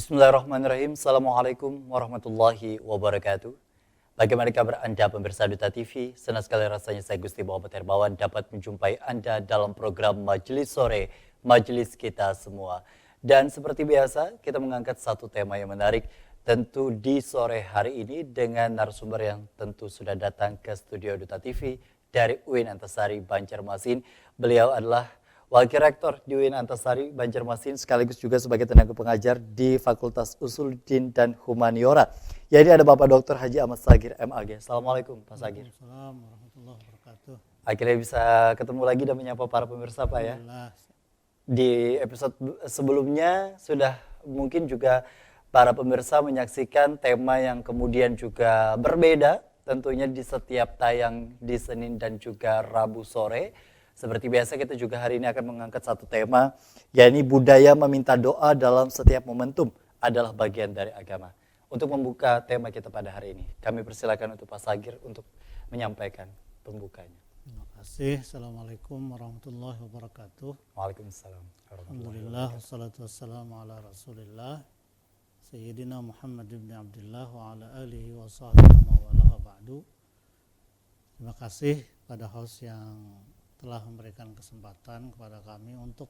Bismillahirrahmanirrahim. Assalamualaikum warahmatullahi wabarakatuh. Bagaimana kabar Anda pemirsa Duta TV? Senang sekali rasanya saya Gusti Muhammad Hermawan dapat menjumpai Anda dalam program Majelis Sore, Majelis Kita Semua. Dan seperti biasa, kita mengangkat satu tema yang menarik tentu di sore hari ini dengan narasumber yang tentu sudah datang ke studio Duta TV dari UIN Antasari Banjarmasin. Beliau adalah Wakil Rektor di UIN Antasari Banjarmasin sekaligus juga sebagai tenaga pengajar di Fakultas Usuluddin dan Humaniora. Jadi ada Bapak Dr. Haji Ahmad Sagir MAG. Assalamualaikum Pak Sagir. Assalamualaikum warahmatullahi wabarakatuh. Akhirnya bisa ketemu lagi dan menyapa para pemirsa Pak ya. Di episode sebelumnya sudah mungkin juga para pemirsa menyaksikan tema yang kemudian juga berbeda tentunya di setiap tayang di Senin dan juga Rabu sore. Seperti biasa kita juga hari ini akan mengangkat satu tema, yakni budaya meminta doa dalam setiap momentum adalah bagian dari agama. Untuk membuka tema kita pada hari ini, kami persilakan untuk Pak Sagir untuk menyampaikan pembukanya. Terima kasih. Assalamualaikum warahmatullahi wabarakatuh. Waalaikumsalam. Alhamdulillah, wassalatu wassalamu ala rasulillah Sayyidina Muhammad ibn Abdullah wa ala alihi wa sahbihi wa wala ba'du. Terima kasih pada host yang telah memberikan kesempatan kepada kami untuk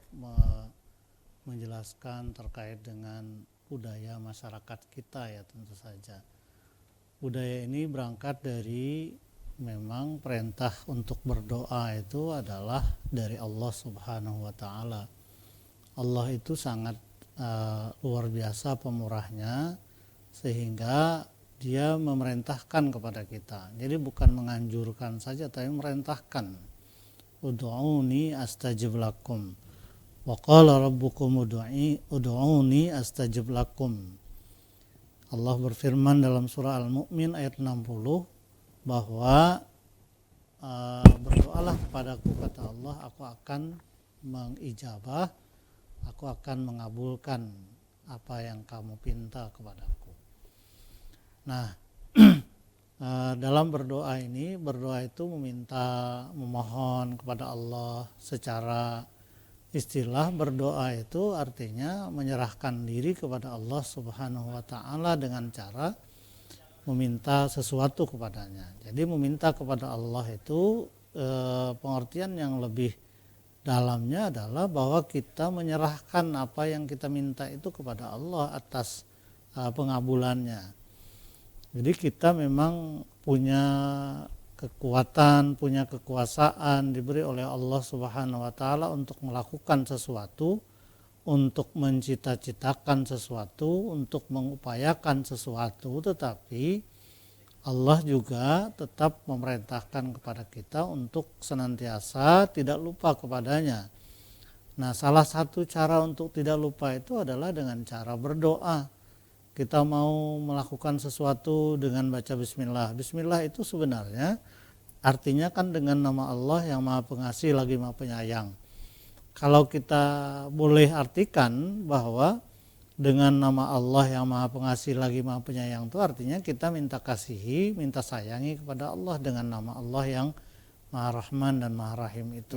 menjelaskan terkait dengan budaya masyarakat kita ya tentu saja. Budaya ini berangkat dari memang perintah untuk berdoa itu adalah dari Allah Subhanahu wa taala. Allah itu sangat luar biasa pemurahnya sehingga dia memerintahkan kepada kita. Jadi bukan menganjurkan saja tapi memerintahkan. Ud'uni astajib lakum. Wa qala rabbukum ud'uni astajib lakum. Allah berfirman dalam surah Al-Mu'min ayat 60 bahwa berdoalah kepadaku kata Allah, aku akan mengijabah, aku akan mengabulkan apa yang kamu pinta kepadaku. Nah, dalam berdoa ini, berdoa itu memohon kepada Allah secara istilah. Berdoa itu artinya menyerahkan diri kepada Allah Subhanahu wa taala dengan cara meminta sesuatu kepadanya. Jadi meminta kepada Allah itu pengertian yang lebih dalamnya adalah bahwa kita menyerahkan apa yang kita minta itu kepada Allah atas pengabulannya. Jadi kita memang punya kekuatan, punya kekuasaan diberi oleh Allah Subhanahu wa taala untuk melakukan sesuatu, untuk mencita-citakan sesuatu, untuk mengupayakan sesuatu, tetapi Allah juga tetap memerintahkan kepada kita untuk senantiasa tidak lupa kepadanya. Nah, salah satu cara untuk tidak lupa itu adalah dengan cara berdoa. Kita mau melakukan sesuatu dengan baca bismillah. Bismillah itu sebenarnya artinya kan dengan nama Allah yang Maha Pengasih lagi Maha Penyayang. Kalau kita boleh artikan bahwa dengan nama Allah yang Maha Pengasih lagi Maha Penyayang itu artinya kita minta kasihi, minta sayangi kepada Allah dengan nama Allah yang Maha Rahman dan Maha Rahim itu.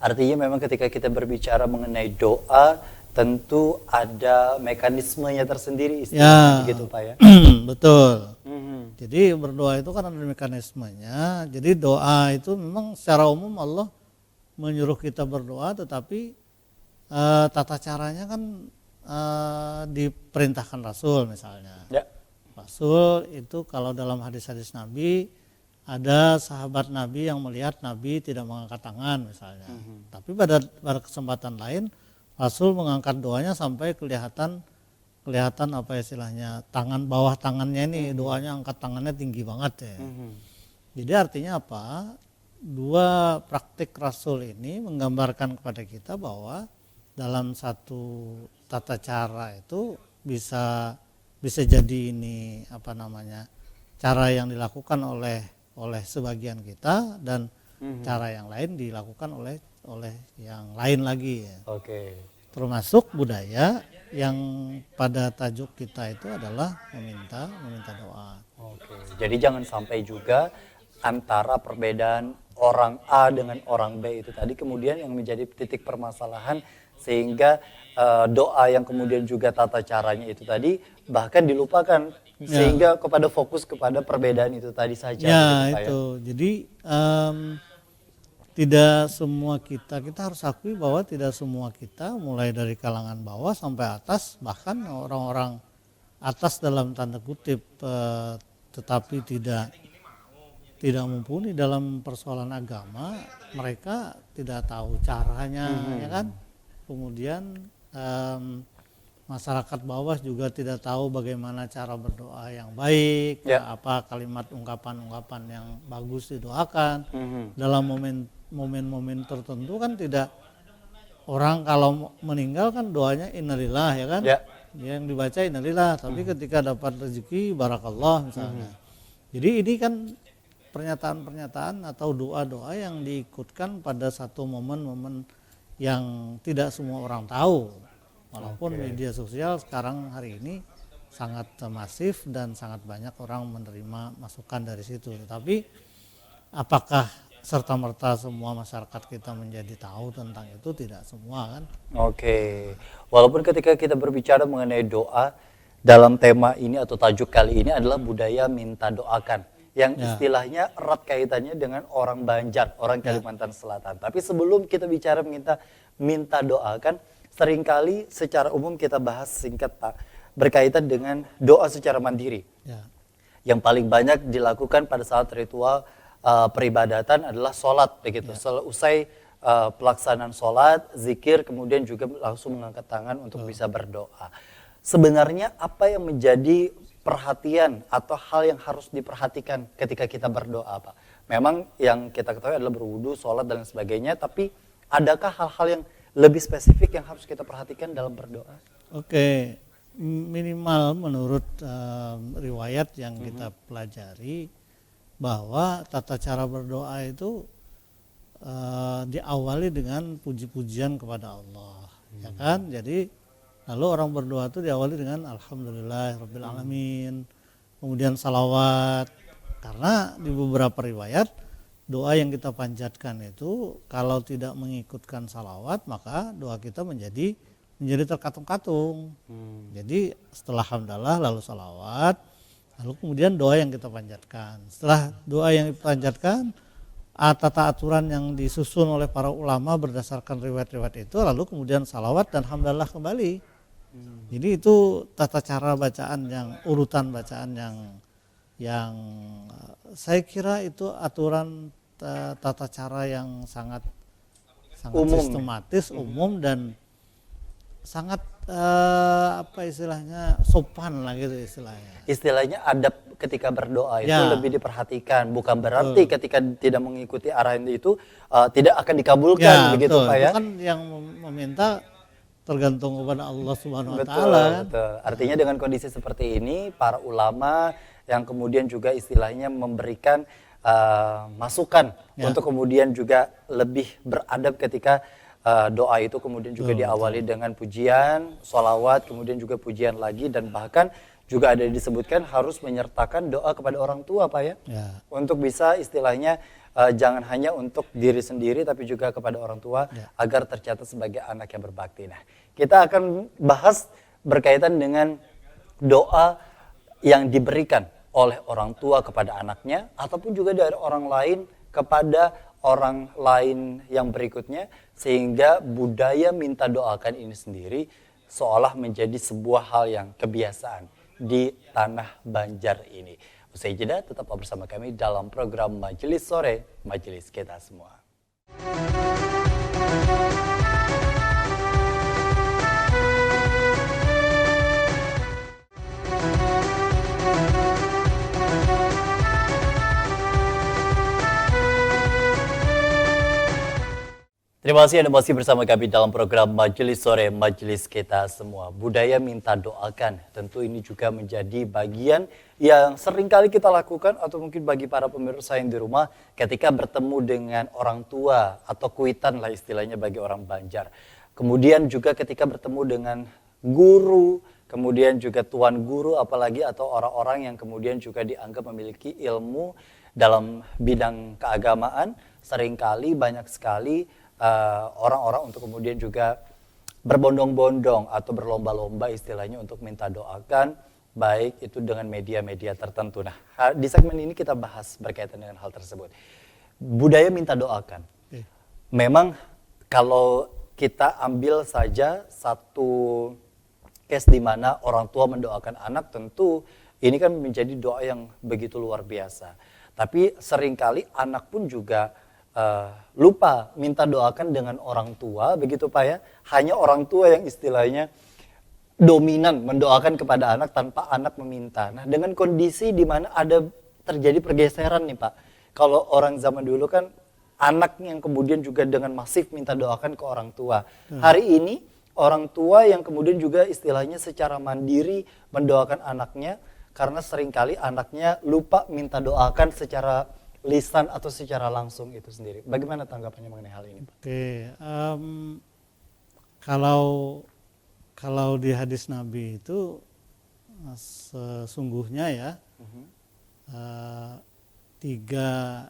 Artinya memang ketika kita berbicara mengenai doa tentu ada mekanismenya tersendiri istilahnya gitu Pak ya. Betul. Jadi berdoa itu kan ada mekanismenya. Jadi doa itu memang secara umum Allah menyuruh kita berdoa, tetapi tata caranya kan diperintahkan Rasul misalnya. Ya. Rasul itu kalau dalam hadis-hadis Nabi ada sahabat Nabi yang melihat Nabi tidak mengangkat tangan misalnya. Tapi pada kesempatan lain Rasul mengangkat doanya sampai kelihatan apa istilahnya bawah tangannya ini doanya angkat tangannya tinggi banget ya. Jadi artinya apa? Dua praktik Rasul ini menggambarkan kepada kita bahwa dalam satu tata cara itu bisa jadi ini cara yang dilakukan oleh sebagian kita dan cara yang lain dilakukan oleh yang lain lagi ya. Termasuk budaya yang pada tajuk kita itu adalah meminta doa. Jadi jangan sampai juga antara perbedaan orang A dengan orang B itu tadi kemudian yang menjadi titik permasalahan sehingga doa yang kemudian juga tata caranya itu tadi bahkan dilupakan sehingga kepada fokus kepada perbedaan itu tadi saja. Ya begitu, Pak, itu, jadi tidak semua kita harus akui bahwa tidak semua kita mulai dari kalangan bawah sampai atas, bahkan orang-orang atas dalam tanda kutip tetapi tidak mumpuni dalam persoalan agama, mereka tidak tahu caranya, ya kan. Kemudian masyarakat bawah juga tidak tahu bagaimana cara berdoa yang baik, apa kalimat ungkapan-ungkapan yang bagus didoakan. Dalam momen-momen tertentu kan tidak, orang kalau meninggal kan doanya innalillah, ya kan. Yang dibaca innalillah, tapi ketika dapat rezeki barakallah misalnya. Jadi ini kan pernyataan-pernyataan atau doa-doa yang diikutkan pada satu momen-momen yang tidak semua orang tahu. Walaupun media sosial sekarang hari ini sangat masif dan sangat banyak orang menerima masukan dari situ. Tetapi apakah serta-merta semua masyarakat kita menjadi tahu tentang itu? Tidak semua kan. Walaupun ketika kita berbicara mengenai doa dalam tema ini atau tajuk kali ini adalah budaya minta doakan, yang istilahnya erat kaitannya dengan orang Banjar, orang Kalimantan Selatan. Tapi sebelum kita bicara minta doakan, seringkali secara umum kita bahas singkat, Pak, berkaitan dengan doa secara mandiri. Yang paling banyak dilakukan pada saat ritual peribadatan adalah sholat, begitu. Usai pelaksanaan sholat, zikir, kemudian juga langsung mengangkat tangan untuk bisa berdoa. Sebenarnya apa yang menjadi perhatian atau hal yang harus diperhatikan ketika kita berdoa, Pak? Memang yang kita ketahui adalah berwudu, sholat, dan sebagainya, tapi adakah hal-hal yang lebih spesifik yang harus kita perhatikan dalam berdoa? Minimal menurut riwayat yang kita pelajari, bahwa tata cara berdoa itu diawali dengan puji-pujian kepada Allah, ya kan? Jadi lalu orang berdoa itu diawali dengan alhamdulillahirabbil alamin, kemudian salawat, karena di beberapa riwayat doa yang kita panjatkan itu kalau tidak mengikutkan salawat maka doa kita menjadi terkatung-katung. Jadi setelah hamdalah lalu salawat, lalu kemudian doa yang kita panjatkan. Setelah doa yang dipanjatkan, tata aturan yang disusun oleh para ulama berdasarkan riwayat-riwayat itu, lalu kemudian salawat dan hamdalah kembali. Jadi itu tata cara bacaan, yang urutan bacaan yang saya kira itu aturan tata cara yang sangat umum, sistematis, umum, dan sangat sopan lah gitu istilahnya. Istilahnya adab ketika berdoa itu lebih diperhatikan, bukan berarti ketika tidak mengikuti arahan itu tidak akan dikabulkan, begitu, Pak, ya. Itu kan yang meminta tergantung kepada Allah Subhanahu wa taala. Betul. Artinya dengan kondisi seperti ini, para ulama yang kemudian juga istilahnya memberikan masukan untuk kemudian juga lebih beradab ketika doa itu kemudian juga diawali dengan pujian, sholawat, kemudian juga pujian lagi, dan bahkan juga ada disebutkan harus menyertakan doa kepada orang tua, Pak, ya. Untuk bisa istilahnya jangan hanya untuk diri sendiri tapi juga kepada orang tua agar tercatat sebagai anak yang berbakti. Nah, kita akan bahas berkaitan dengan doa yang diberikan oleh orang tua kepada anaknya ataupun juga dari orang lain kepada orang lain yang berikutnya, sehingga budaya minta doakan ini sendiri seolah menjadi sebuah hal yang kebiasaan di tanah Banjar ini. Usai jeda, tetap bersama kami dalam program Majelis Sore, Majelis Kita Semua. Terima kasih Anda masih bersama kami dalam program Majelis Sore, Majelis Kita Semua. Budaya minta doakan, tentu ini juga menjadi bagian yang sering kali kita lakukan, atau mungkin bagi para pemirsa yang di rumah ketika bertemu dengan orang tua atau kuitan lah istilahnya bagi orang Banjar. Kemudian juga ketika bertemu dengan guru, kemudian juga tuan guru apalagi, atau orang-orang yang kemudian juga dianggap memiliki ilmu dalam bidang keagamaan, seringkali banyak sekali orang-orang untuk kemudian juga berbondong-bondong atau berlomba-lomba istilahnya untuk minta doakan, baik itu dengan media-media tertentu. Nah, di segmen ini kita bahas berkaitan dengan hal tersebut. Budaya minta doakan. Memang kalau kita ambil saja satu case di mana orang tua mendoakan anak, tentu ini kan menjadi doa yang begitu luar biasa. Tapi seringkali anak pun juga lupa minta doakan dengan orang tua, begitu Pak ya. Hanya orang tua yang istilahnya dominan mendoakan kepada anak tanpa anak meminta. Nah, dengan kondisi di mana ada terjadi pergeseran nih Pak. Kalau orang zaman dulu kan anak yang kemudian juga dengan masif minta doakan ke orang tua. Hari ini orang tua yang kemudian juga istilahnya secara mandiri mendoakan anaknya, karena seringkali anaknya lupa minta doakan secara lisan atau secara langsung itu sendiri. Bagaimana tanggapannya mengenai hal ini, Pak? Oke, kalau di hadis Nabi itu sesungguhnya ya tiga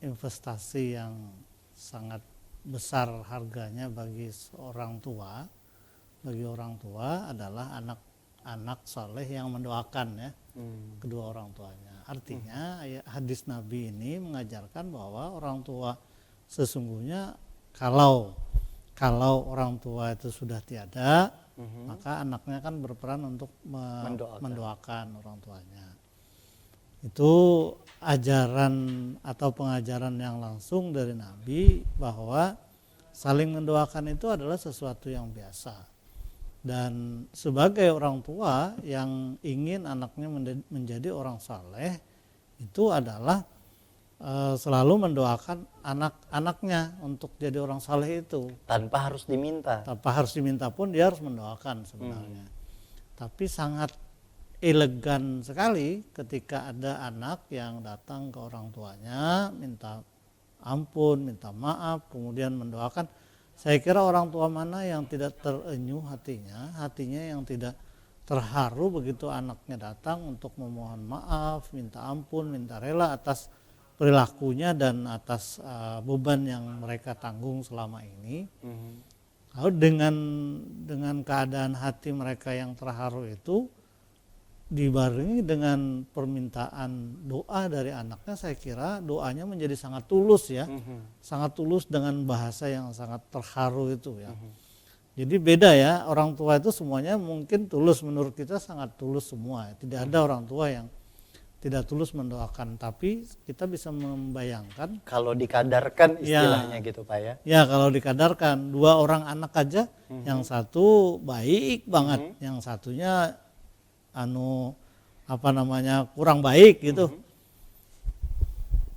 investasi yang sangat besar harganya bagi orang tua adalah anak soleh yang mendoakan ya kedua orang tuanya. Artinya hadis Nabi ini mengajarkan bahwa orang tua sesungguhnya kalau orang tua itu sudah tiada, maka anaknya kan berperan untuk mendoakan orang tuanya. Itu ajaran atau pengajaran yang langsung dari Nabi bahwa saling mendoakan itu adalah sesuatu yang biasa. Dan sebagai orang tua yang ingin anaknya menjadi orang saleh, itu adalah selalu mendoakan anak-anaknya untuk jadi orang saleh itu. Tanpa harus diminta. Tanpa harus diminta pun dia harus mendoakan sebenarnya. Tapi sangat elegan sekali ketika ada anak yang datang ke orang tuanya, minta ampun, minta maaf, kemudian mendoakan. Saya kira orang tua mana yang tidak terenyuh hatinya yang tidak terharu begitu anaknya datang untuk memohon maaf, minta ampun, minta rela atas perilakunya dan atas beban yang mereka tanggung selama ini. Lalu dengan keadaan hati mereka yang terharu itu dibarengi dengan permintaan doa dari anaknya, saya kira doanya menjadi sangat tulus ya, sangat tulus dengan bahasa yang sangat terharu itu ya. Jadi beda ya, orang tua itu semuanya mungkin tulus, menurut kita sangat tulus semua. Tidak ada orang tua yang tidak tulus mendoakan, tapi kita bisa membayangkan kalau dikadarkan istilahnya gitu Pak ya. Ya kalau dikadarkan, dua orang anak aja, yang satu baik banget, yang satunya kurang baik gitu.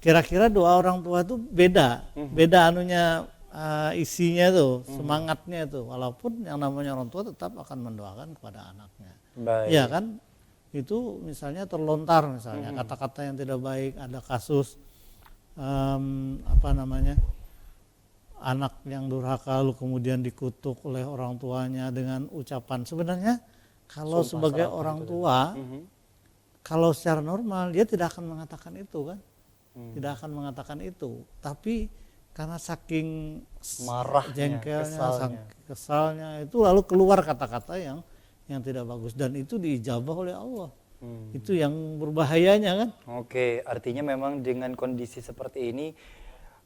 Kira-kira doa orang tua itu beda isinya tuh, semangatnya itu. Walaupun yang namanya orang tua tetap akan mendoakan kepada anaknya. Iya kan? Itu misalnya terlontar kata-kata yang tidak baik, ada kasus anak yang durhaka lalu kemudian dikutuk oleh orang tuanya dengan ucapan, sebenarnya kalau sebagai orang tua, kalau secara normal dia tidak akan mengatakan itu kan, tidak akan mengatakan itu. Tapi karena saking marahnya, jengkelnya, kesalnya itu lalu keluar kata-kata yang tidak bagus dan itu diijabah oleh Allah. Itu yang berbahayanya kan. Oke, artinya memang dengan kondisi seperti ini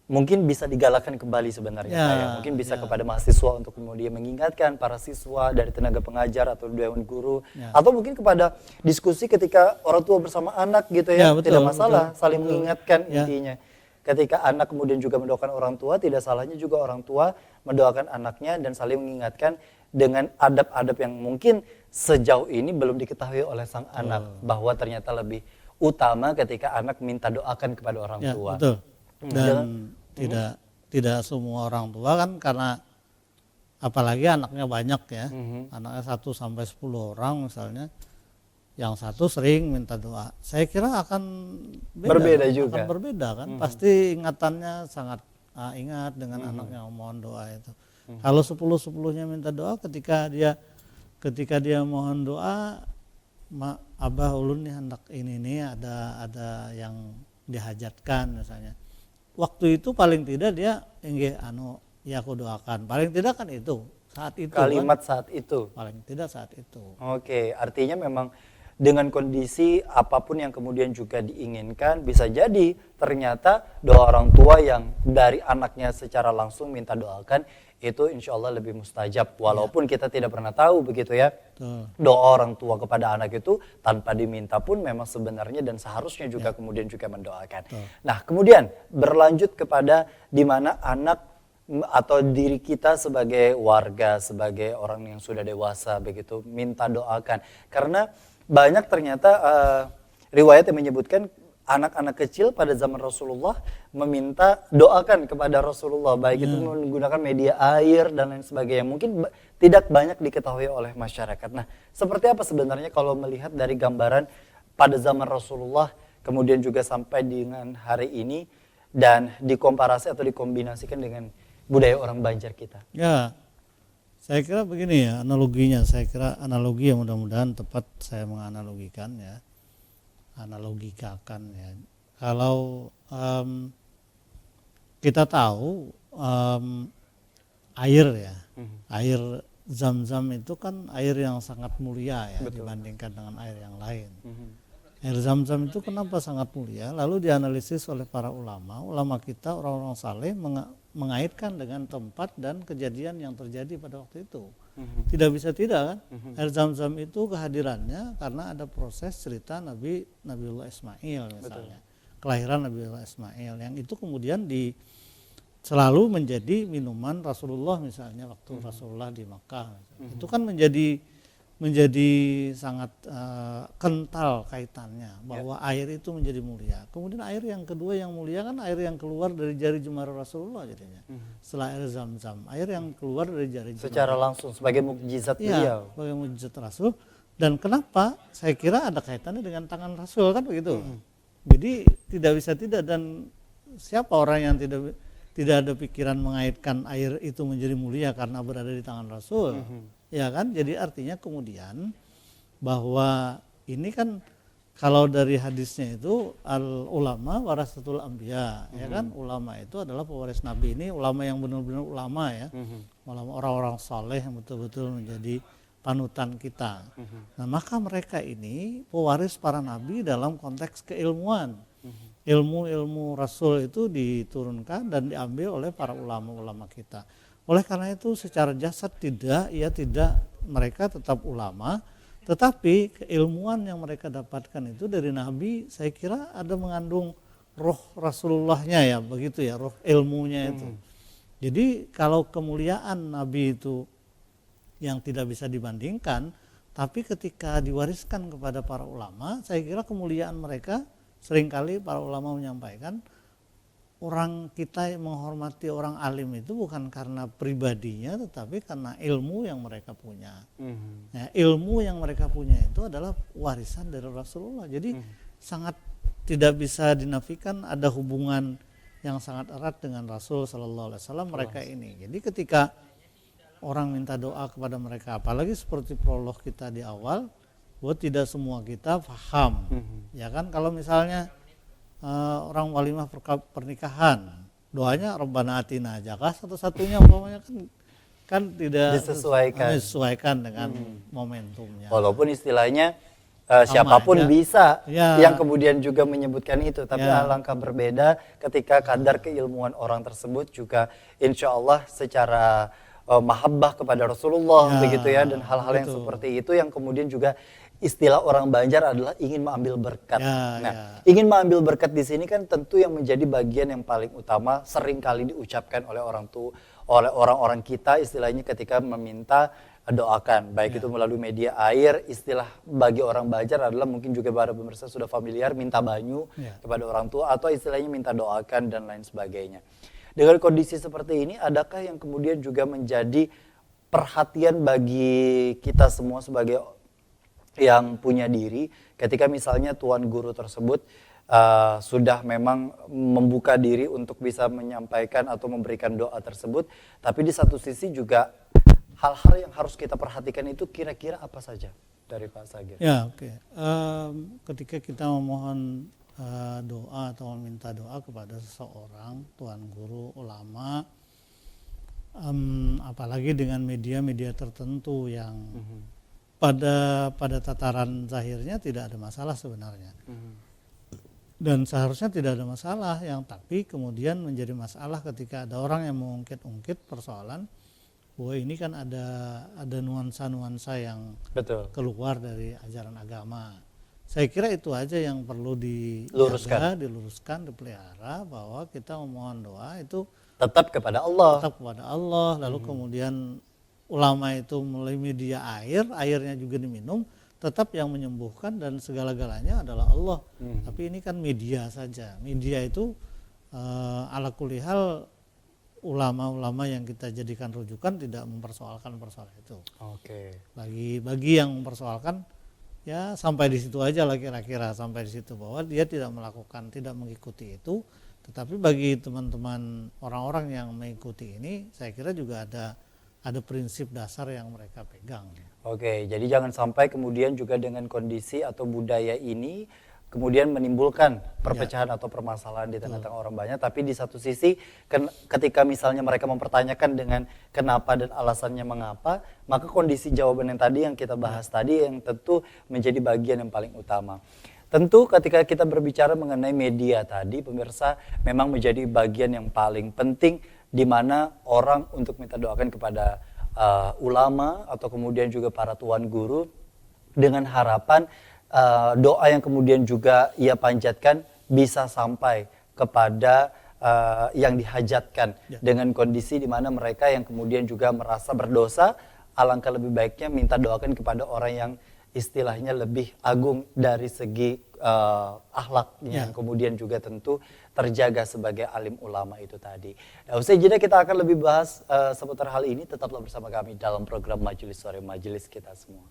mungkin bisa digalakan kembali sebenarnya Pak ya. Mungkin bisa kepada mahasiswa untuk kemudian mengingatkan para siswa dari tenaga pengajar atau dewan guru, atau mungkin kepada diskusi ketika orang tua bersama anak gitu ya, tidak masalah, saling mengingatkan intinya. Ketika anak kemudian juga mendoakan orang tua, tidak salahnya juga orang tua mendoakan anaknya dan saling mengingatkan dengan adab-adab yang mungkin sejauh ini belum diketahui oleh sang anak, bahwa ternyata lebih utama ketika anak minta doakan kepada orang tua. Betul. Dan tidak semua orang tua kan, karena apalagi anaknya banyak ya, anaknya 1 sampai 10 orang misalnya, yang satu sering minta doa, saya kira akan berbeda juga. Akan berbeda kan, pasti ingatannya sangat ingat dengan anaknya mohon doa itu. Kalau 10-10-nya minta doa, ketika dia mohon doa, abah ulun nih hendak ini nih ada yang dihajatkan misalnya. Waktu itu paling tidak dia ya aku doakan, paling tidak kan itu saat itu Kalimat kan, saat itu. paling tidak saat itu. Oke, artinya memang dengan kondisi apapun yang kemudian juga diinginkan, bisa jadi ternyata doa orang tua yang dari anaknya secara langsung minta doakan, itu insya Allah lebih mustajab. Walaupun kita tidak pernah tahu begitu ya, Betul. doa orang tua kepada anak itu tanpa diminta pun memang sebenarnya dan seharusnya juga kemudian juga mendoakan. Betul. Nah kemudian berlanjut kepada di mana anak atau diri kita sebagai warga, sebagai orang yang sudah dewasa begitu minta doakan. Karena banyak ternyata riwayat yang menyebutkan anak-anak kecil pada zaman Rasulullah meminta doakan kepada Rasulullah, baik itu menggunakan media air dan lain sebagainya. Mungkin tidak banyak diketahui oleh masyarakat. Nah, seperti apa sebenarnya kalau melihat dari gambaran pada zaman Rasulullah kemudian juga sampai dengan hari ini dan dikomparasi atau dikombinasikan dengan budaya orang Banjar kita? Ya, saya kira begini ya analoginya. Saya kira analogi yang mudah-mudahan tepat saya menganalogikan ya, analogikakan ya. Kalau kita tahu air ya, air Zam-Zam itu kan air yang sangat mulia ya. Betul. Dibandingkan dengan air yang lain. Air Zam-Zam itu kenapa sangat mulia? Lalu dianalisis oleh para ulama kita, orang-orang saleh mengaitkan dengan tempat dan kejadian yang terjadi pada waktu itu. Tidak bisa tidak kan? Air Zam-Zam itu kehadirannya karena ada proses cerita Nabiullah Ismail misalnya. Betul. Kelahiran Nabiullah Ismail yang itu kemudian selalu menjadi minuman Rasulullah misalnya waktu Rasulullah di Makkah. Itu kan menjadi sangat kental kaitannya bahwa air itu menjadi mulia. Kemudian air yang kedua yang mulia kan air yang keluar dari jari jemari Rasulullah jadinya. Setelah air Zam-Zam, air yang keluar dari jari jemari. Secara langsung sebagai mukjizat beliau. Sebagai mukjizat Rasul. Dan kenapa? Saya kira ada kaitannya dengan tangan Rasul kan begitu. Jadi tidak bisa tidak, dan siapa orang yang tidak ada pikiran mengaitkan air itu menjadi mulia karena berada di tangan Rasul. Ya kan, jadi artinya kemudian bahwa ini kan kalau dari hadisnya itu al ulama warasatul anbiya, ya kan, ulama itu adalah pewaris nabi. Ini ulama yang benar-benar ulama ya, ulama orang-orang saleh yang betul-betul menjadi panutan kita. Nah maka mereka ini pewaris para nabi dalam konteks keilmuan. Ilmu-ilmu Rasul itu diturunkan dan diambil oleh para ulama-ulama kita. Oleh karena itu secara jasad mereka tetap ulama, tetapi keilmuan yang mereka dapatkan itu dari Nabi saya kira ada mengandung roh Rasulullahnya ya, begitu ya, roh ilmunya itu. Jadi kalau kemuliaan Nabi itu yang tidak bisa dibandingkan, tapi ketika diwariskan kepada para ulama, saya kira kemuliaan mereka seringkali para ulama menyampaikan orang kita menghormati orang alim itu bukan karena pribadinya tetapi karena ilmu yang mereka punya. Nah, ilmu yang mereka punya itu adalah warisan dari Rasulullah. Jadi sangat tidak bisa dinafikan ada hubungan yang sangat erat dengan Rasul sallallahu alaihi wasallam mereka ini. Jadi ketika orang minta doa kepada mereka, apalagi seperti prolog kita di awal, buat tidak semua kita paham. Ya kan, kalau misalnya orang walimah pernikahan doanya Rabbana atina aja kah satu-satunya umpamanya kan tidak disesuaikan dengan momentumnya. Walaupun istilahnya siapapun aja bisa yang kemudian juga menyebutkan itu, tapi alangkah berbeda ketika kadar keilmuan orang tersebut juga insya Allah secara mahabbah kepada Rasulullah begitu ya, dan hal-hal yang seperti itu yang kemudian juga istilah orang Banjar adalah ingin mengambil berkat. Ingin mengambil berkat di sini kan tentu yang menjadi bagian yang paling utama sering kali diucapkan oleh orang-orang kita istilahnya ketika meminta doakan, baik itu melalui media air. Istilah bagi orang Banjar adalah mungkin juga para pemirsa sudah familiar minta banyu kepada orang tua atau istilahnya minta doakan dan lain sebagainya. Dengan kondisi seperti ini, adakah yang kemudian juga menjadi perhatian bagi kita semua sebagai yang punya diri ketika misalnya tuan guru tersebut sudah memang membuka diri untuk bisa menyampaikan atau memberikan doa tersebut, tapi di satu sisi juga hal-hal yang harus kita perhatikan itu kira-kira apa saja dari Pak Sagir? Ya, oke. Ketika kita memohon doa atau meminta doa kepada seseorang, tuan guru, ulama, apalagi dengan media-media tertentu yang pada tataran zahirnya tidak ada masalah sebenarnya. Dan seharusnya tidak ada masalah, yang tapi kemudian menjadi masalah ketika ada orang yang mengungkit-ungkit persoalan bahwa ini kan ada nuansa-nuansa yang Betul. keluar dari ajaran agama. Saya kira itu aja yang perlu diluruskan, dipelihara, bahwa kita memohon doa itu Tetap kepada Allah. tetap kepada Allah. Lalu kemudian ulama itu melalui media airnya juga diminum, tetap yang menyembuhkan dan segala-galanya adalah Allah. Tapi ini kan media saja. Media itu ala kulli hal, ulama-ulama yang kita jadikan rujukan tidak mempersoalkan persoalan itu. Oke. Bagi yang mempersoalkan, ya sampai di situ aja lah, kira-kira sampai di situ, bahwa dia tidak mengikuti itu. Tetapi bagi teman-teman orang-orang yang mengikuti ini, saya kira juga ada prinsip dasar yang mereka pegang. Oke, jadi jangan sampai kemudian juga dengan kondisi atau budaya ini kemudian menimbulkan perpecahan atau permasalahan di tengah-tengah orang banyak. Tapi di satu sisi ketika misalnya mereka mempertanyakan dengan kenapa dan alasannya mengapa, maka kondisi jawaban yang tadi yang kita bahas tadi yang tentu menjadi bagian yang paling utama. Tentu ketika kita berbicara mengenai media tadi, pemirsa, memang menjadi bagian yang paling penting di mana orang untuk minta doakan kepada ulama atau kemudian juga para tuan guru dengan harapan doa yang kemudian juga ia panjatkan bisa sampai kepada yang dihajatkan dengan kondisi di mana mereka yang kemudian juga merasa berdosa, alangkah lebih baiknya minta doakan kepada orang yang istilahnya lebih agung dari segi akhlaknya, kemudian juga tentu terjaga sebagai alim ulama itu tadi. Nah, usai jeda kita akan lebih bahas seputar hal ini. Tetaplah bersama kami dalam program Majelis Sore, Majelis Kita Semua.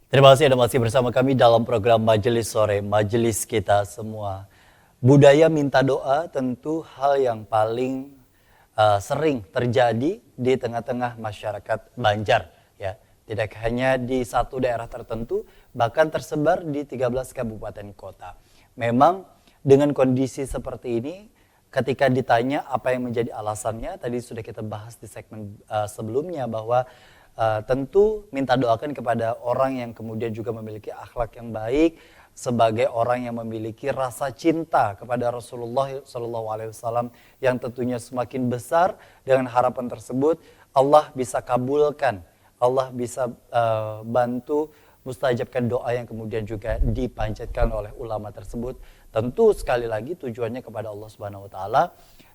Terima kasih Anda masih bersama kami dalam program Majelis Sore, Majelis Kita Semua. Budaya minta doa tentu hal yang paling sering terjadi di tengah-tengah masyarakat Banjar. Ya, tidak hanya di satu daerah tertentu, bahkan tersebar di 13 kabupaten kota. Memang dengan kondisi seperti ini, ketika ditanya apa yang menjadi alasannya, tadi sudah kita bahas di segmen sebelumnya bahwa tentu minta doakan kepada orang yang kemudian juga memiliki akhlak yang baik, sebagai orang yang memiliki rasa cinta kepada Rasulullah SAW yang tentunya semakin besar. Dengan harapan tersebut Allah bisa kabulkan, Allah bisa bantu mustajabkan doa yang kemudian juga dipanjatkan oleh ulama tersebut. Tentu sekali lagi tujuannya kepada Allah Subhanahu Wa Taala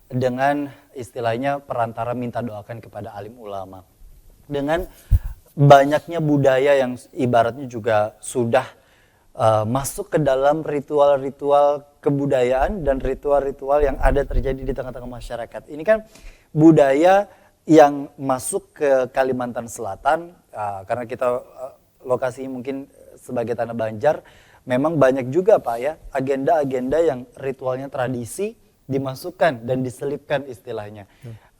dengan istilahnya perantara minta doakan kepada alim ulama. Dengan banyaknya budaya yang ibaratnya juga sudah masuk ke dalam ritual-ritual kebudayaan dan ritual-ritual yang ada terjadi di tengah-tengah masyarakat. Ini kan budaya yang masuk ke Kalimantan Selatan, karena kita lokasinya mungkin sebagai tanah Banjar, memang banyak juga Pak ya agenda-agenda yang ritualnya tradisi dimasukkan dan diselipkan istilahnya.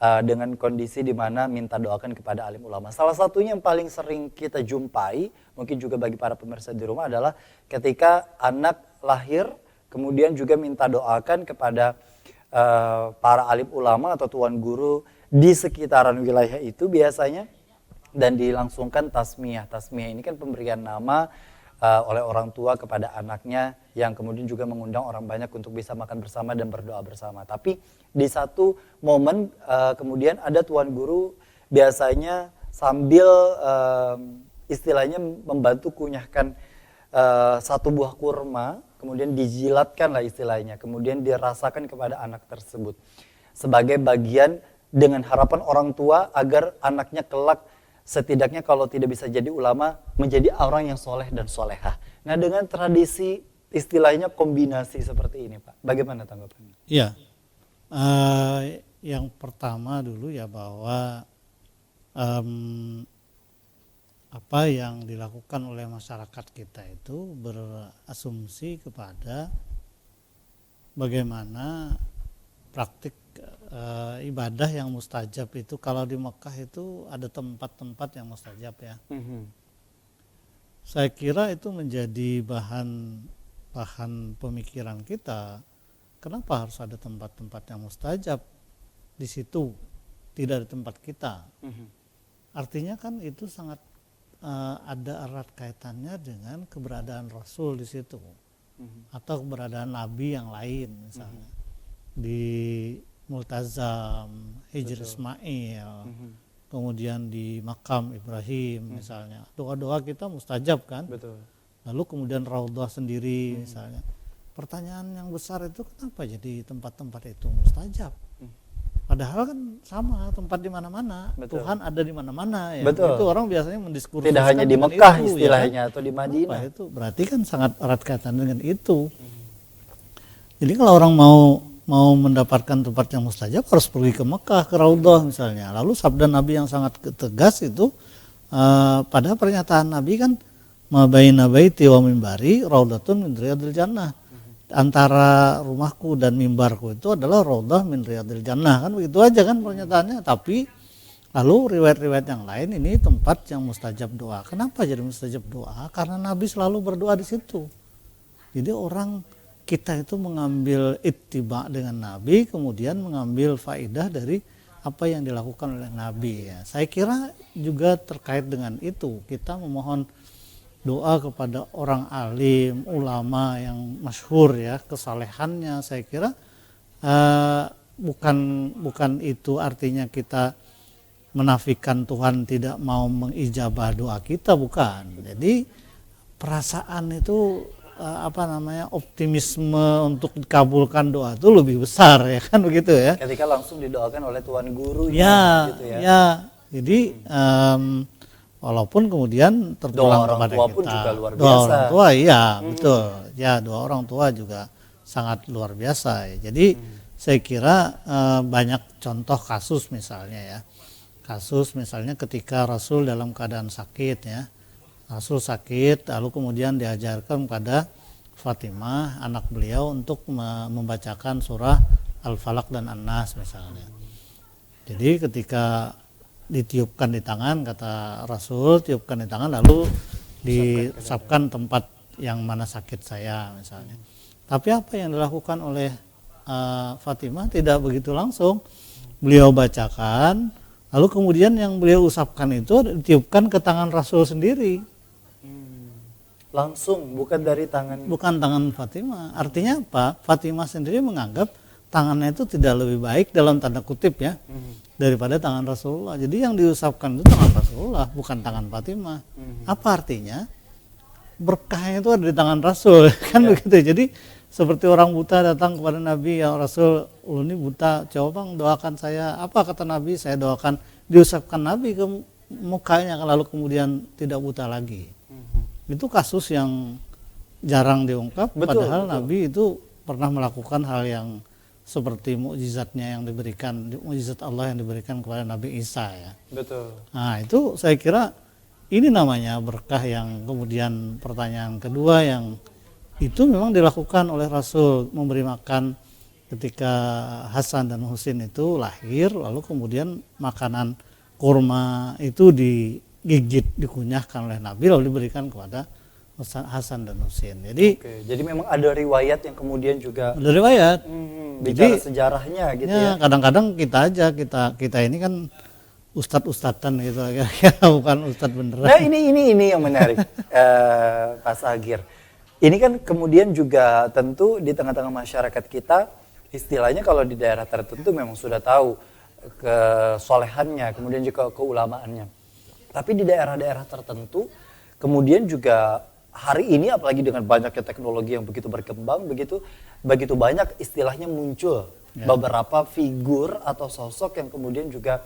Dengan kondisi di mana minta doakan kepada alim ulama. Salah satunya yang paling sering kita jumpai, mungkin juga bagi para pemirsa di rumah, adalah ketika anak lahir, kemudian juga minta doakan kepada para alim ulama atau tuan guru di sekitaran wilayah itu biasanya, dan dilangsungkan tasmiyah. Tasmiyah ini kan pemberian nama oleh orang tua kepada anaknya, yang kemudian juga mengundang orang banyak untuk bisa makan bersama dan berdoa bersama. Tapi di satu momen kemudian ada tuan guru biasanya sambil istilahnya membantu kunyahkan satu buah kurma, kemudian dijilatkan lah istilahnya, kemudian dirasakan kepada anak tersebut sebagai bagian dengan harapan orang tua agar anaknya kelak setidaknya kalau tidak bisa jadi ulama, menjadi orang yang soleh dan solehah. Nah, dengan tradisi istilahnya kombinasi seperti ini Pak, bagaimana tanggapannya? Iya, yang pertama dulu ya bahwa apa yang dilakukan oleh masyarakat kita itu berasumsi kepada bagaimana praktik ibadah yang mustajab itu kalau di Mekah itu ada tempat-tempat yang mustajab ya. Saya kira itu menjadi bahan pemikiran kita. Kenapa harus ada tempat-tempat yang mustajab di situ, tidak di tempat kita? Artinya kan itu sangat ada erat kaitannya dengan keberadaan Rasul di situ, atau keberadaan Nabi yang lain misalnya di Multazam, Hijr Ismail, kemudian di makam Ibrahim misalnya, doa-doa kita mustajab kan. Betul. Lalu kemudian Raudhah sendiri misalnya. Pertanyaan yang besar itu kenapa jadi tempat-tempat itu mustajab? Padahal kan sama tempat di mana-mana, Tuhan ada di mana-mana ya. Betul. Itu orang biasanya mendiskursuskan tidak hanya di dengan Mekah itu, istilahnya ya kan? atau di Madinah. Itu berarti kan sangat erat kaitan dengan itu. Jadi kalau orang mau mendapatkan tempat yang mustajab harus pergi ke Mekah, ke Raudhah misalnya. Lalu sabda Nabi yang sangat tegas itu pada pernyataan Nabi kan ma baina baiti wa mimbari raudhatun min riyadil jannah. Antara rumahku dan mimbarku itu adalah raudhah min riyadil jannah, kan begitu aja kan pernyataannya. Tapi lalu riwayat-riwayat yang lain ini tempat yang mustajab doa. Kenapa jadi mustajab doa? Karena Nabi selalu berdoa di situ. Jadi orang kita itu mengambil ittiba dengan Nabi, kemudian mengambil faidah dari apa yang dilakukan oleh Nabi ya. Saya kira juga terkait dengan itu kita memohon doa kepada orang alim, ulama yang masyhur ya, kesalehannya. Saya kira bukan itu artinya kita menafikan Tuhan tidak mau mengijabah doa kita, bukan. Jadi perasaan itu optimisme untuk dikabulkan doa itu lebih besar ya kan begitu ya. Ketika langsung didoakan oleh Tuan Guru ya, gitu ya. Ya. Jadi walaupun kemudian terpulang doa orang kepada tua kita. pun juga luar doa biasa. Orang tua iya betul. Ya doa orang tua juga sangat luar biasa ya. Jadi saya kira banyak contoh kasus misalnya ya. Kasus misalnya ketika Rasul dalam keadaan sakit ya. Rasul sakit lalu kemudian diajarkan kepada Fatimah anak beliau untuk membacakan surah Al-Falaq dan An-Nas misalnya. Jadi ketika ditiupkan di tangan, kata Rasul tiupkan di tangan lalu diusapkan tempat yang mana sakit saya misalnya. Tapi apa yang dilakukan oleh Fatimah tidak begitu langsung. Beliau bacakan lalu kemudian yang beliau usapkan itu ditiupkan ke tangan Rasul sendiri. Langsung, bukan dari tangan. Bukan tangan Fatimah. Artinya apa? Fatimah sendiri menganggap tangannya itu tidak lebih baik dalam tanda kutip ya daripada tangan Rasulullah. Jadi yang diusapkan itu tangan Rasulullah, bukan tangan Fatimah. Apa artinya? Berkahnya itu ada di tangan Rasul kan begitu. Jadi seperti orang buta datang kepada Nabi, ya Rasul, ini buta, coba bang doakan saya. Apa kata Nabi? Saya doakan, diusapkan Nabi ke mukanya lalu kemudian tidak buta lagi. Itu kasus yang jarang diungkap, padahal Nabi itu pernah melakukan hal yang seperti mukjizatnya yang diberikan, mukjizat Allah yang diberikan kepada Nabi Isa ya. Betul. Nah itu saya kira ini namanya berkah yang kemudian pertanyaan kedua yang itu memang dilakukan oleh Rasul, memberi makan ketika Hasan dan Husain itu lahir, lalu kemudian makanan kurma itu digigit, dikunyahkan oleh Nabi lalu diberikan kepada Hasan dan Husain. Jadi jadi memang ada riwayat yang kemudian juga ada riwayat. Bicara sejarahnya gitu ya. Kadang-kadang kita ini kan ustad-ustadan gitu ya, bukan ustad beneran. Nah ini yang menarik Pak Sagir. Ini kan kemudian juga tentu di tengah-tengah masyarakat kita istilahnya kalau di daerah tertentu memang sudah tahu kesolehannya, kemudian juga keulamaannya. Tapi di daerah-daerah tertentu kemudian juga hari ini apalagi dengan banyaknya teknologi yang begitu berkembang, begitu banyak istilahnya muncul beberapa figur atau sosok yang kemudian juga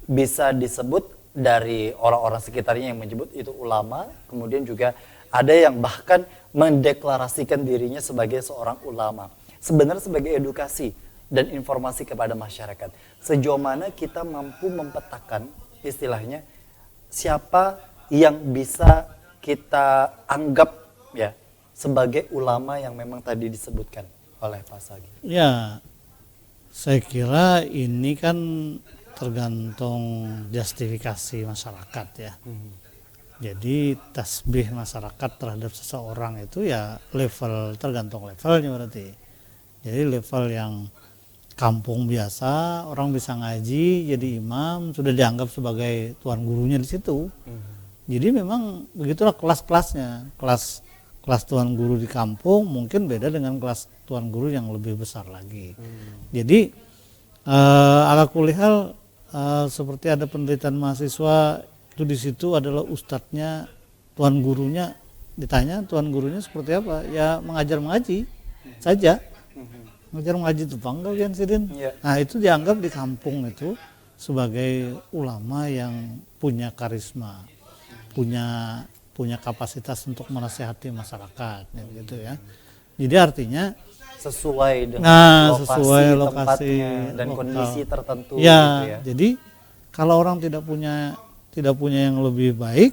bisa disebut dari orang-orang sekitarnya yang menyebut itu ulama, kemudian juga ada yang bahkan mendeklarasikan dirinya sebagai seorang ulama. Sebenarnya sebagai edukasi dan informasi kepada masyarakat. Sejauh mana kita mampu mempetakan istilahnya siapa yang bisa kita anggap ya sebagai ulama yang memang tadi disebutkan oleh Pak Sagir. Ya, Saya kira ini kan tergantung justifikasi masyarakat ya. Jadi tasbih masyarakat terhadap seseorang itu ya tergantung levelnya berarti. Jadi level yang kampung biasa, orang bisa ngaji, jadi imam, sudah dianggap sebagai tuan gurunya di situ. Jadi memang begitulah kelas-kelasnya. Kelas tuan guru di kampung mungkin beda dengan kelas tuan guru yang lebih besar lagi. Jadi ala kulihal seperti ada penelitian mahasiswa itu di situ adalah ustadznya, tuan gurunya, ditanya tuan gurunya seperti apa, ya mengajar mengaji saja, mengajar mengaji itu bangga kan Sidin. Nah itu dianggap di kampung itu sebagai ulama yang punya karisma, punya kapasitas untuk menasihati masyarakat gitu ya. Jadi artinya sesuai dengan sesuai lokasi tempatnya dan lokal, kondisi tertentu ya, gitu ya. Jadi kalau orang tidak punya yang lebih baik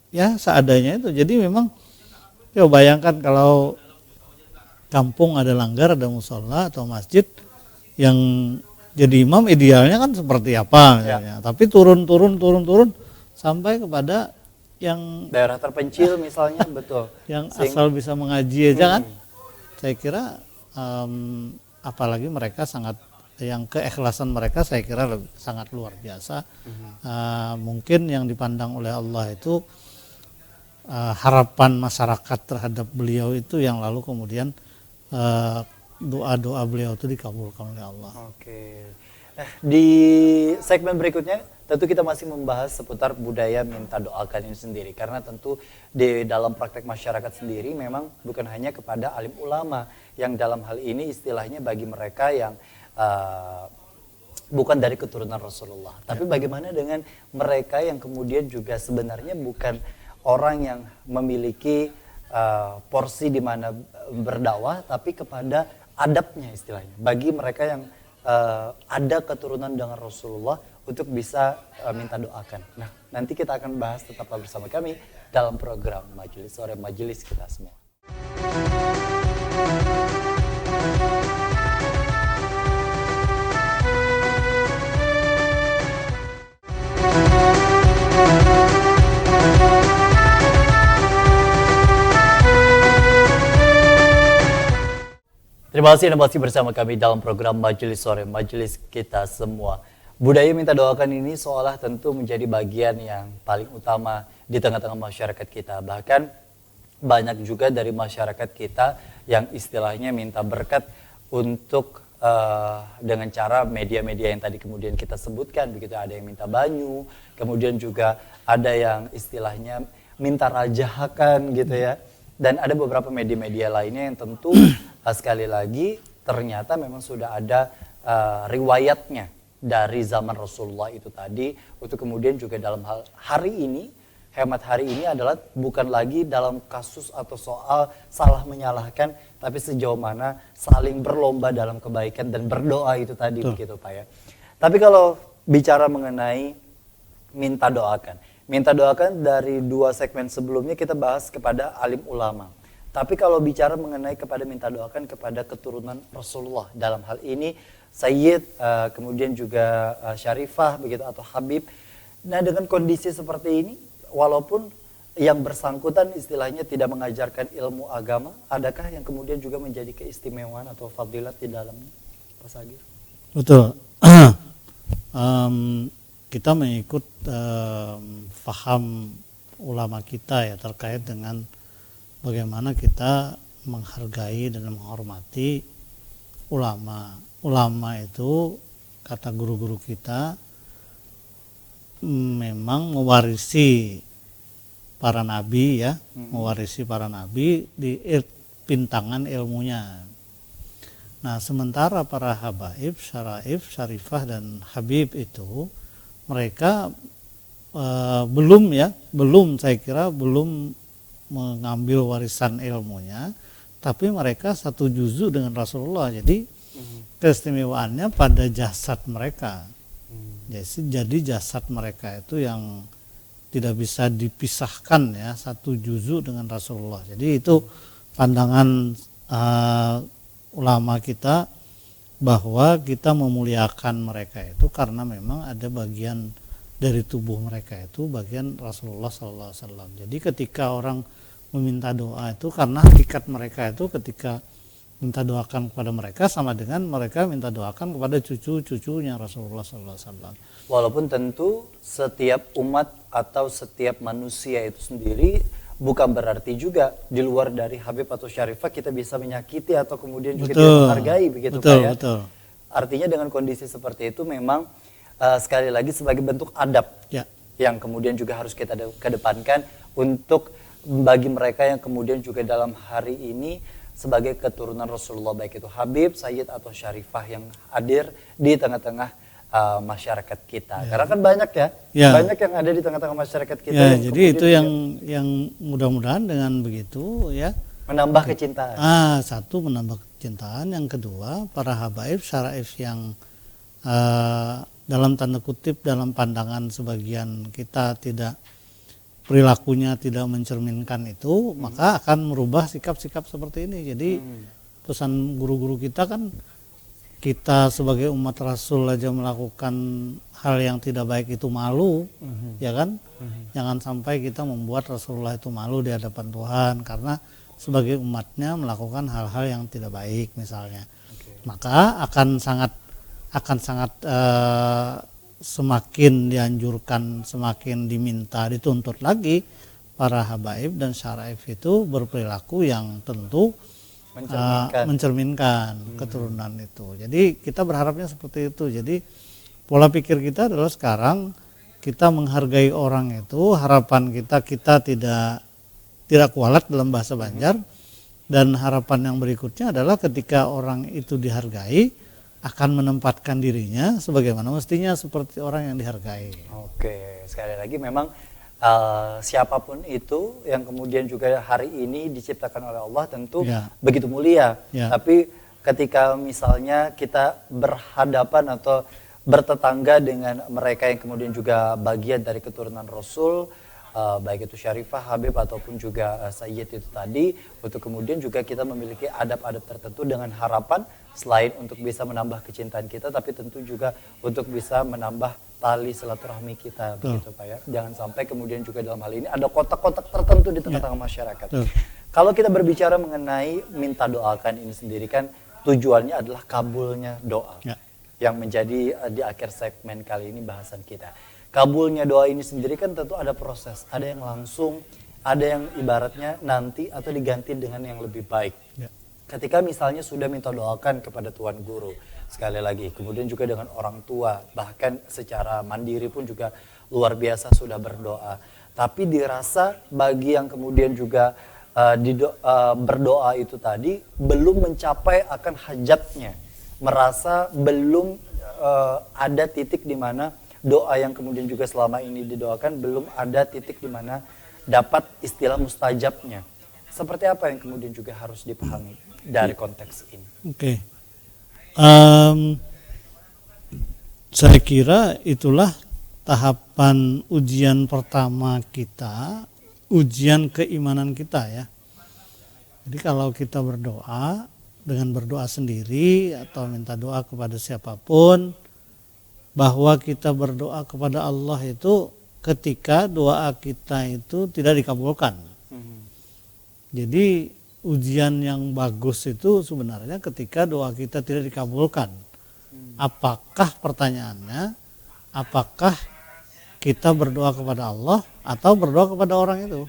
ya seadanya itu. Jadi memang ya bayangkan kalau kampung ada langgar, ada musola atau masjid, yang jadi imam idealnya kan seperti apa misalnya. Tapi turun sampai kepada yang daerah terpencil misalnya betul. Yang asal bisa mengaji aja kan. Saya kira apalagi mereka yang keikhlasan mereka saya kira sangat luar biasa. Mungkin yang dipandang oleh Allah itu harapan masyarakat terhadap beliau itu yang lalu kemudian doa-doa beliau itu dikabulkan oleh Allah. Oke. Di segmen berikutnya tentu kita masih membahas seputar budaya minta doakan ini sendiri, karena tentu di dalam praktek masyarakat sendiri memang bukan hanya kepada alim ulama yang dalam hal ini istilahnya bagi mereka yang bukan dari keturunan Rasulullah, tapi bagaimana dengan mereka yang kemudian juga sebenarnya bukan orang yang memiliki porsi di mana berdakwah, tapi kepada adabnya istilahnya bagi mereka yang ada keturunan dengan Rasulullah untuk bisa minta doakan. Nah, nanti kita akan bahas, tetaplah bersama kami dalam program Majelis Sore, Majelis Kita Semua. Terima kasih Anda masih bersama kami dalam program Majelis Sore, Majelis Kita Semua. Budaya minta doakan ini seolah tentu menjadi bagian yang paling utama di tengah-tengah masyarakat kita. Bahkan banyak juga dari masyarakat kita yang istilahnya minta berkat untuk dengan cara media-media yang tadi kemudian kita sebutkan. Begitu, ada yang minta banyu, kemudian juga ada yang istilahnya minta rajahakan gitu ya. Dan ada beberapa media-media lainnya yang tentu sekali lagi ternyata memang sudah ada riwayatnya dari zaman Rasulullah itu tadi, untuk kemudian juga dalam hal hari ini, hemat hari ini adalah bukan lagi dalam kasus atau soal salah menyalahkan, tapi sejauh mana saling berlomba dalam kebaikan dan berdoa itu tadi. Begitu Pak ya. Tapi kalau bicara mengenai minta doakan dari 2 segmen sebelumnya kita bahas kepada alim ulama. Tapi kalau bicara mengenai kepada minta doakan kepada keturunan Rasulullah, dalam hal ini Sayyid, kemudian juga Syarifah begitu atau Habib. Nah, dengan kondisi seperti ini, walaupun yang bersangkutan istilahnya tidak mengajarkan ilmu agama, adakah yang kemudian juga menjadi keistimewaan atau fadilat di dalamnya, Pak Sagir? Betul. Kita mengikut faham ulama kita ya terkait dengan bagaimana kita menghargai dan menghormati ulama. Ulama itu kata guru-guru kita memang mewarisi para nabi ya, mewarisi para nabi di pintangan ilmunya. Nah, sementara para habaib, syaraif, syarifah dan habib itu mereka belum saya kira belum mengambil warisan ilmunya, tapi mereka satu juzu dengan Rasulullah. Jadi keistimewaannya pada jasad mereka. Jadi jasad mereka itu yang tidak bisa dipisahkan ya, satu juzu dengan Rasulullah. Jadi itu pandangan ulama kita bahwa kita memuliakan mereka itu karena memang ada bagian dari tubuh mereka itu bagian Rasulullah SAW. Jadi ketika orang meminta doa itu karena hakikat mereka itu ketika minta doakan kepada mereka sama dengan mereka minta doakan kepada cucu-cucunya Rasulullah SAW. Walaupun tentu setiap umat atau setiap manusia itu sendiri bukan berarti juga di luar dari Habib atau Syarifah kita bisa menyakiti atau kemudian juga tidak menghargai begitu Pak ya. Betul. Artinya dengan kondisi seperti itu memang sekali lagi sebagai bentuk adab yang kemudian juga harus kita kedepankan untuk bagi mereka yang kemudian juga dalam hari ini sebagai keturunan Rasulullah baik itu Habib, Sayyid atau Syarifah yang hadir di tengah-tengah masyarakat kita. Karena kan banyak banyak yang ada di tengah-tengah masyarakat kita. Jadi itu yang mudah-mudahan dengan begitu ya menambah kecintaan. Satu menambah kecintaan, yang kedua para habaib syaraif yang dalam tanda kutip dalam pandangan sebagian kita tidak perilakunya tidak mencerminkan itu, maka akan merubah sikap-sikap seperti ini. Jadi pesan guru-guru kita kan kita sebagai umat Rasul aja melakukan hal yang tidak baik itu malu, ya kan? Jangan sampai kita membuat Rasulullah itu malu di hadapan Tuhan karena sebagai umatnya melakukan hal-hal yang tidak baik misalnya. Maka akan sangat semakin dianjurkan, semakin diminta, dituntut lagi para habaib dan syaraif itu berperilaku yang tentu mencerminkan keturunan itu. Jadi kita berharapnya seperti itu. Jadi pola pikir kita adalah sekarang kita menghargai orang itu, harapan kita tidak kualat dalam bahasa Banjar, dan harapan yang berikutnya adalah ketika orang itu dihargai akan menempatkan dirinya sebagaimana mestinya seperti orang yang dihargai. Oke, sekali lagi memang siapapun itu yang kemudian juga hari ini diciptakan oleh Allah tentu begitu mulia. Tapi ketika misalnya kita berhadapan atau bertetangga dengan mereka yang kemudian juga bagian dari keturunan Rasul, baik itu Syarifah, Habib ataupun juga Sayyid itu tadi, untuk kemudian juga kita memiliki adab-adab tertentu dengan harapan selain untuk bisa menambah kecintaan kita, tapi tentu juga untuk bisa menambah tali silaturahmi kita, begitu Pak ya. Jangan sampai kemudian juga dalam hal ini ada kotak-kotak tertentu di tengah-tengah masyarakat. Kalau kita berbicara mengenai minta doakan ini sendiri kan tujuannya adalah kabulnya doa, yang menjadi di akhir segmen kali ini bahasan kita. Kabulnya doa ini sendiri kan tentu ada proses, ada yang langsung, ada yang ibaratnya nanti atau diganti dengan yang lebih baik. Ketika misalnya sudah minta doakan kepada Tuan Guru, sekali lagi, kemudian juga dengan orang tua, bahkan secara mandiri pun juga luar biasa sudah berdoa. Tapi dirasa bagi yang kemudian juga berdoa itu tadi belum mencapai akan hajatnya, merasa belum ada titik di mana doa yang kemudian juga selama ini didoakan belum ada titik di mana dapat istilah mustajabnya. Seperti apa yang kemudian juga harus dipahami dari konteks ini? Saya kira itulah tahapan ujian pertama kita, ujian keimanan kita ya. Jadi kalau kita berdoa, dengan berdoa sendiri atau minta doa kepada siapapun, bahwa kita berdoa kepada Allah itu ketika doa kita itu tidak dikabulkan. Jadi ujian yang bagus itu sebenarnya ketika doa kita tidak dikabulkan. Apakah pertanyaannya, apakah kita berdoa kepada Allah atau berdoa kepada orang itu?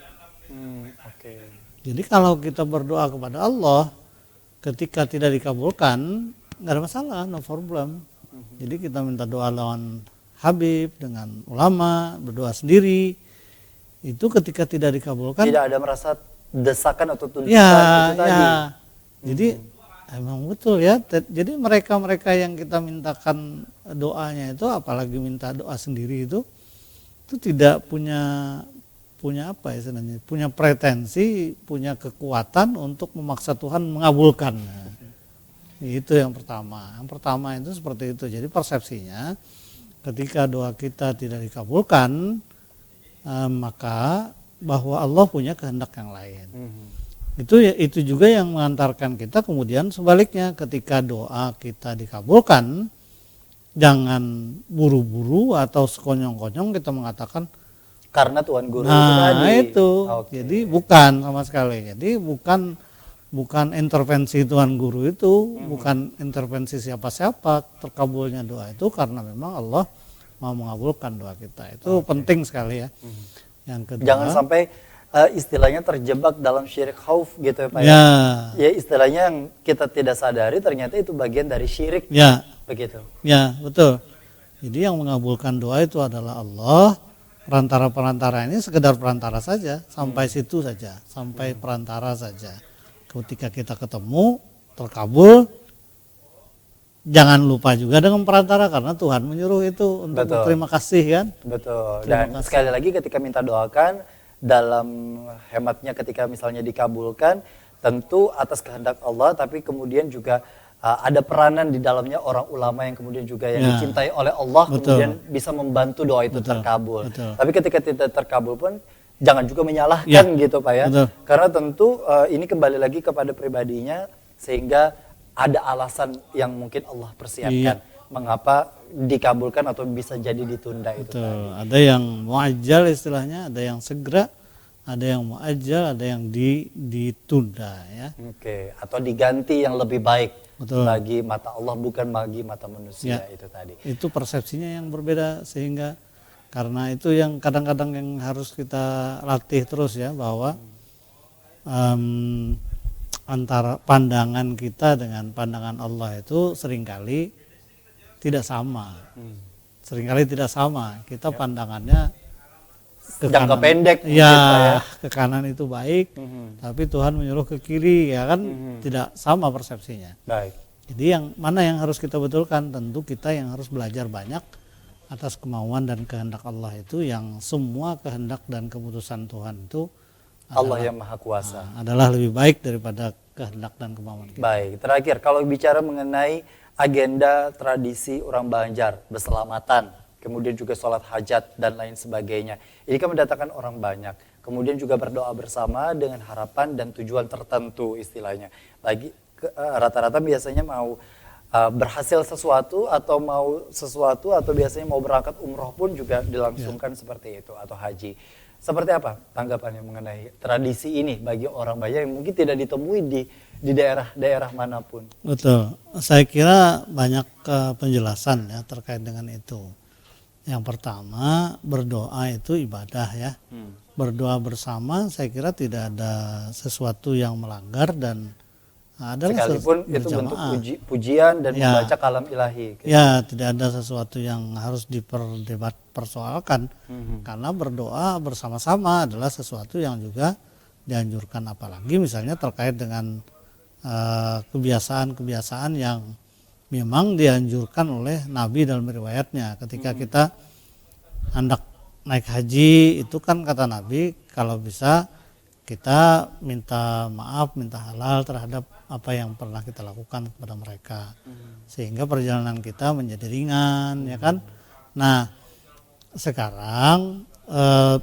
Jadi kalau kita berdoa kepada Allah ketika tidak dikabulkan, nggak ada masalah, no problem. Jadi kita minta doa lawan Habib dengan ulama, berdoa sendiri, itu ketika tidak dikabulkan. Tidak ada merasa desakan atau tuntutan itu tadi. Jadi emang betul ya. Jadi mereka-mereka yang kita mintakan doanya itu, apalagi minta doa sendiri itu tidak punya apa ya sebenarnya, punya pretensi, punya kekuatan untuk memaksa Tuhan mengabulkan. Itu yang pertama. Yang pertama itu seperti itu. Jadi persepsinya ketika doa kita tidak dikabulkan, maka bahwa Allah punya kehendak yang lain. Itu juga yang mengantarkan kita kemudian sebaliknya ketika doa kita dikabulkan, jangan buru-buru atau sekonyong-konyong kita mengatakan Karena Tuhan Guru itu tadi. nah itu. Oke. Jadi bukan sama sekali. Jadi bukan intervensi Tuhan Guru itu, bukan intervensi siapa-siapa, terkabulnya doa itu karena memang Allah mau mengabulkan doa kita. Itu penting sekali ya. Yang kedua, Jangan sampai istilahnya terjebak dalam syirik khauf gitu ya Pak ya. ya, Ya istilahnya yang kita tidak sadari ternyata itu bagian dari syirik. ya, Begitu. ya, betul. Jadi yang mengabulkan doa itu adalah Allah. Perantara-perantara ini sekedar perantara saja, sampai situ saja, sampai perantara saja. Ketika kita ketemu, terkabul, jangan lupa juga dengan perantara karena Tuhan menyuruh itu untuk Betul. berterima kasih kan. Betul. Terima Dan kasih. sekali lagi ketika minta doakan, dalam hematnya ketika misalnya dikabulkan, tentu atas kehendak Allah, tapi kemudian juga ada peranan di dalamnya orang ulama yang kemudian juga yang Ya. dicintai oleh Allah, Betul. kemudian bisa membantu doa itu Betul. terkabul. Betul. Tapi ketika tidak terkabul pun, jangan juga menyalahkan Ya. gitu Pak ya. Betul. Karena tentu ini kembali lagi kepada pribadinya, sehingga ada alasan yang mungkin Allah persiapkan. Mengapa dikabulkan atau bisa jadi ditunda itu tadi. Betul. Ada yang muajjal istilahnya, ada yang segera, ada yang muajjal, ada yang ditunda ya. Oke, atau diganti yang lebih baik. Betul. Bagi mata Allah bukan bagi mata manusia Ya. itu tadi. Itu persepsinya yang berbeda sehingga karena itu yang kadang-kadang yang harus kita latih terus ya bahwa antara pandangan kita dengan pandangan Allah itu seringkali tidak sama. Seringkali tidak sama. Kita pandangannya ke Jangka kanan. pendek mungkin, Ya, Pak ya. ke kanan itu baik, tapi Tuhan menyuruh ke kiri ya kan tidak sama persepsinya. Baik. Jadi yang mana yang harus kita betulkan? Tentu kita yang harus belajar banyak atas kemauan dan kehendak Allah itu yang semua kehendak dan keputusan Tuhan itu Allah yang Maha Kuasa. adalah lebih baik daripada kehendak dan kemauan kita. Baik, terakhir kalau bicara mengenai agenda tradisi orang Banjar, berselamatan, kemudian juga sholat hajat dan lain sebagainya. Ini kan mendatangkan orang banyak. Kemudian juga berdoa bersama dengan harapan dan tujuan tertentu istilahnya. Rata-rata biasanya mau berhasil sesuatu atau biasanya mau berangkat umroh pun juga dilangsungkan seperti itu atau haji. Seperti apa tanggapannya mengenai tradisi ini bagi orang Banjar yang mungkin tidak ditemui di daerah-daerah manapun? Betul. Saya kira banyak penjelasan ya terkait dengan itu. Yang pertama, berdoa itu ibadah ya. Berdoa bersama saya kira tidak ada sesuatu yang melanggar dan adalah Sekalipun itu bentuk berjamaah. pujian dan Ya. membaca kalam ilahi. Ya, tidak ada sesuatu yang harus persoalkan karena berdoa bersama-sama adalah sesuatu yang juga dianjurkan, apalagi misalnya terkait dengan kebiasaan-kebiasaan yang memang dianjurkan oleh Nabi dalam riwayatnya. Ketika kita hendak naik haji itu kan kata Nabi kalau bisa kita minta maaf, minta halal terhadap apa yang pernah kita lakukan kepada mereka, sehingga perjalanan kita menjadi ringan, ya kan. Nah, sekarang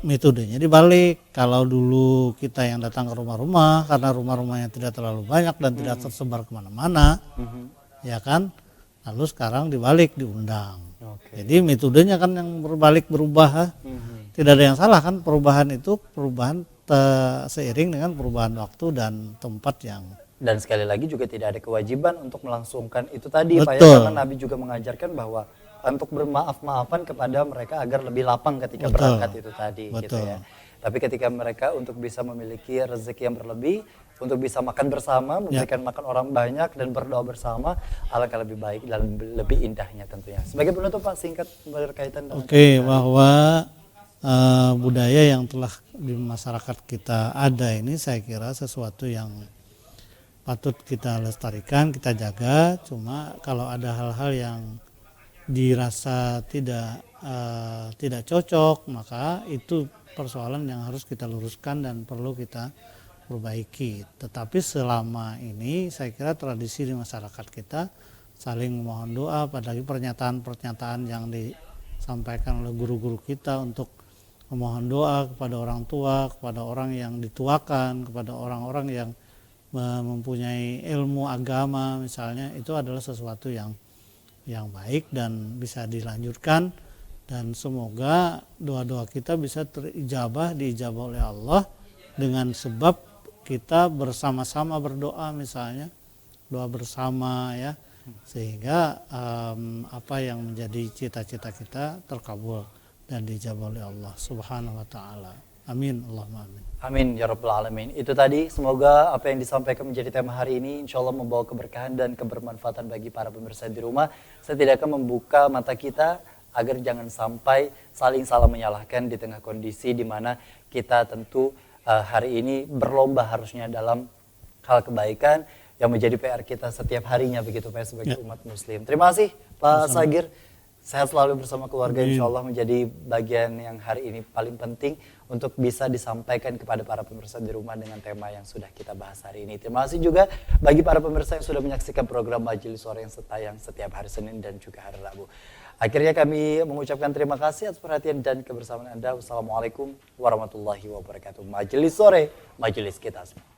metodenya dibalik. Kalau dulu kita yang datang ke rumah-rumah karena rumah-rumahnya tidak terlalu banyak dan tidak tersebar kemana-mana, ya kan. Lalu sekarang dibalik, diundang. Jadi metodenya kan yang berubah. Tidak ada yang salah kan, perubahan itu perubahan seiring dengan perubahan waktu dan tempat yang. Dan sekali lagi juga tidak ada kewajiban untuk melangsungkan itu tadi Pak ya, Betul. karena Nabi juga mengajarkan bahwa untuk bermaaf-maafan kepada mereka agar lebih lapang ketika Betul. berangkat itu tadi gitu Betul. ya. Tapi ketika mereka untuk bisa memiliki rezeki yang berlebih, untuk bisa makan bersama, memberikan makan orang banyak dan berdoa bersama, alangkah lebih baik dan lebih indahnya tentunya. Sebagai penutup Pak, singkat berkaitan dengan Oke, bahwa budaya yang telah di masyarakat kita ada ini saya kira sesuatu yang patut kita lestarikan, kita jaga. Cuma kalau ada hal-hal yang dirasa tidak cocok, maka itu persoalan yang harus kita luruskan dan perlu kita perbaiki. Tetapi selama ini saya kira tradisi di masyarakat kita saling memohon doa, apalagi pernyataan-pernyataan yang disampaikan oleh guru-guru kita untuk memohon doa kepada orang tua, kepada orang yang dituakan, kepada orang-orang yang mempunyai ilmu agama misalnya, itu adalah sesuatu yang baik dan bisa dilanjutkan, dan semoga doa-doa kita bisa diijabah oleh Allah dengan sebab kita bersama-sama berdoa, misalnya doa bersama ya, sehingga apa yang menjadi cita-cita kita terkabul dan diijabah oleh Allah Subhanahu wa taala. Amin, Allahumma amin. Amin ya rabbal alamin. Itu tadi, semoga apa yang disampaikan menjadi tema hari ini insya Allah membawa keberkahan dan kebermanfaatan bagi para pemirsa di rumah. Saya tidak akan membuka mata kita agar jangan sampai saling salah menyalahkan di tengah kondisi di mana kita tentu hari ini berlomba harusnya dalam hal kebaikan yang menjadi PR kita setiap harinya begitu Pak sebagai umat muslim. Terima kasih Pak Sagir. Sehat selalu bersama keluarga, insya Allah menjadi bagian yang hari ini paling penting untuk bisa disampaikan kepada para pemirsa di rumah dengan tema yang sudah kita bahas hari ini. Terima kasih juga bagi para pemirsa yang sudah menyaksikan program Majelis Sore yang tayang setiap hari Senin dan juga hari Rabu. Akhirnya kami mengucapkan terima kasih atas perhatian dan kebersamaan Anda. Wassalamualaikum warahmatullahi wabarakatuh. Majelis Sore, majelis kita semua.